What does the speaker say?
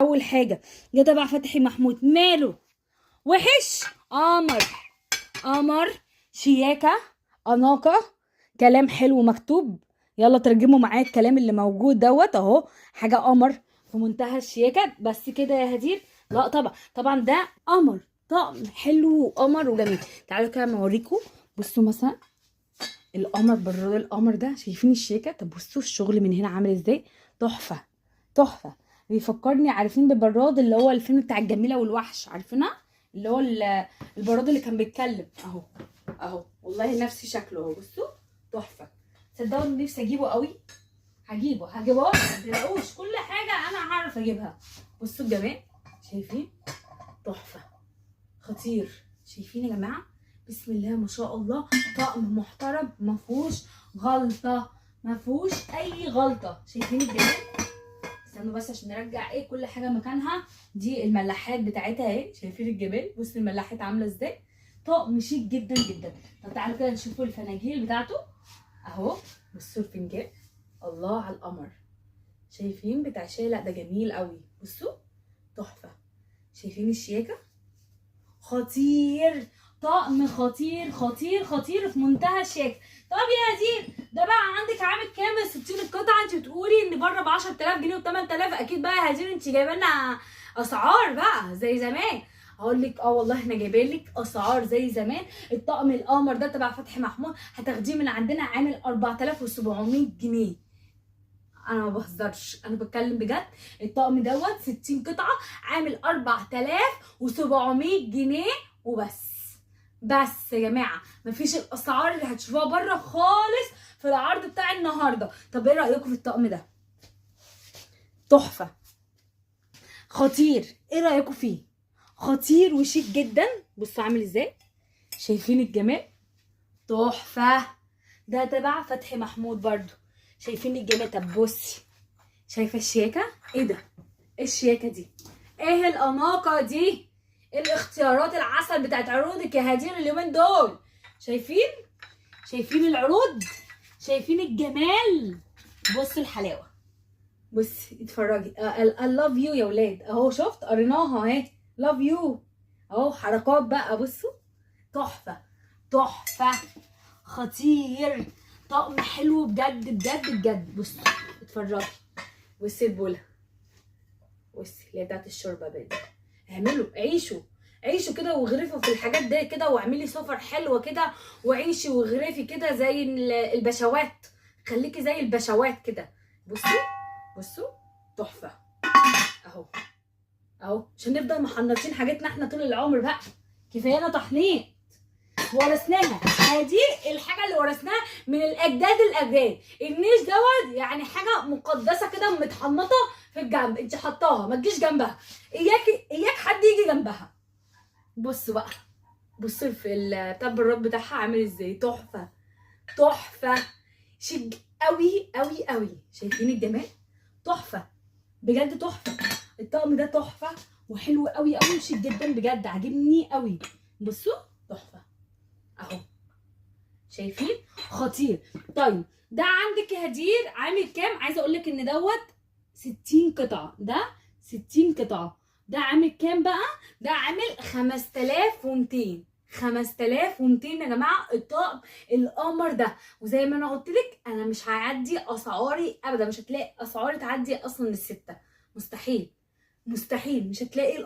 اول حاجه ده تبع فتحي محمود، ماله وحش؟ قمر، قمر، شياكه، اناقه، كلام حلو مكتوب. يلا ترجموا معايا الكلام اللي موجود دوت اهو. حاجه قمر في منتهى الشياكه. بس كده يا هدير؟ لا طبعا، طبعا ده قمر، طقم حلو وقمر وجميل. تعالوا كده اوريكم. بصوا مثلا القمر، براد القمر ده، شايفين الشياكه؟ طب بصوا الشغل من هنا عامل ازاي، تحفه تحفه. بيفكرني، عارفين ببراد اللي هو الفيلم بتاع الجميله والوحش، عارفينها؟ اللي هو البراد اللي كان بيتكلم اهو. اهو والله نفس شكله اهو. بصوا تحفه. تصدقوا ان نفسي اجيبه قوي. هجيبه ما تلاقوش، كل حاجه انا هعرف اجيبها. بصوا الجمال، شايفين؟ تحفه، خطير. شايفين يا جماعه؟ بسم الله ما شاء الله. طقم محترم، ما فيهوش غلطه، ما فيهوش اي غلطه. شايفين الجمال؟ استنوا بس عشان نرجع كل حاجه مكانها. دي الملاحات بتاعتها اهي. شايفين الجمال؟ بصوا الملاحات عامله ازاي. طقم شيك جدا جدا. طب تعالوا كده نشوفوا الفناجيل بتاعته اهو. بصوا الفنجان، الله على القمر. شايفين بتاع شاي؟ لا ده جميل قوي. بصوا تحفه. شايفين الشياكه؟ خطير، طقم خطير خطير خطير في منتهى الشياكه. طب يا هدير، ده بقى عندك عامل كام 60 القطعه؟ انت بتقولي ان بره ب 10000 جنيه و 8000. اكيد بقى يا هدير انت جايبه لنا اسعار بقى زي زمان. هقول لك والله احنا جايبين لك اسعار زي زمان. الطقم القمر ده تبع فتحي محمود هتاخديه من عندنا عامل 4700 جنيه. انا ما بهزرش، انا بتكلم بجد. الطقم دوت 60 قطعه عامل 4700 جنيه وبس. بس يا جماعه مفيش الاسعار اللي هتشوفوها بره خالص في العرض بتاع النهارده. طب ايه رايكم في الطقم ده؟ تحفه، خطير. ايه رايكم فيه؟ خطير وشيك جدا. بصوا عامل ازاي. شايفين الجمال؟ تحفه. ده تبع فتحي محمود برضو. شايفين الجمال؟ طب بصي، شايفه الشياكه؟ ايه ده؟ ايه الشياكه دي؟ ايه الاناقه دي؟ ايه الاختيارات العسل بتاعت عروضك يا هدير اليومين دول؟ شايفين؟ شايفين العروض؟ شايفين الجمال؟ بصوا الحلاوه. بصي اتفرجي. I love you يا ولاد اهو. شفت؟ قريناها اهي. love you اهو. حركات بقى. بصوا تحفه تحفه، خطير. طقم حلو بجد بجد بجد. بصوا اتفرجي. بصي البوله، بصي اللي هي بتاعت الشوربه دي. اعملوا، عيشوا كده واغرفوا في الحاجات دي كده، واعملي سفر حلوه كده، وعيشي واغرفي كده زي البشوات. خليكي زي البشوات كده. بصوا تحفه اهو. اهو عشان نفضل محنطين حاجتنا احنا طول العمر بقى. كفايانا تحنيط ورثناها. دي الحاجه اللي ورثناها من الاجداد. النيش دوت يعني حاجه مقدسه كده متحنطه في الجنب. انت حطاها ما تجيش جنبها. اياك حد يجي جنبها. بصوا بقى، بصوا في التاب الرد بتاعها عامل ازاي. تحفه تحفه، شيك قوي قوي قوي. شايفين الجمال؟ تحفه بجد، تحفه. الطقم ده تحفه وحلو قوي قوي وشيك جدا بجد، عاجبني قوي. بصوا تحفه اهو. شايفين؟ خطير. طيب ده عندك يا هدير عامل كام؟ عايزه اقول لك ان دوت 60 قطعه. ده 60 قطعه. ده عامل كام بقى؟ ده عامل 5200. 5200 يا جماعه الطقم القمر ده. وزي ما انا قلت لك انا مش هعدي اسعاري ابدا. مش هتلاقي اسعاري تعدي اصلا السته. مستحيل مستحيل. مش هتلاقي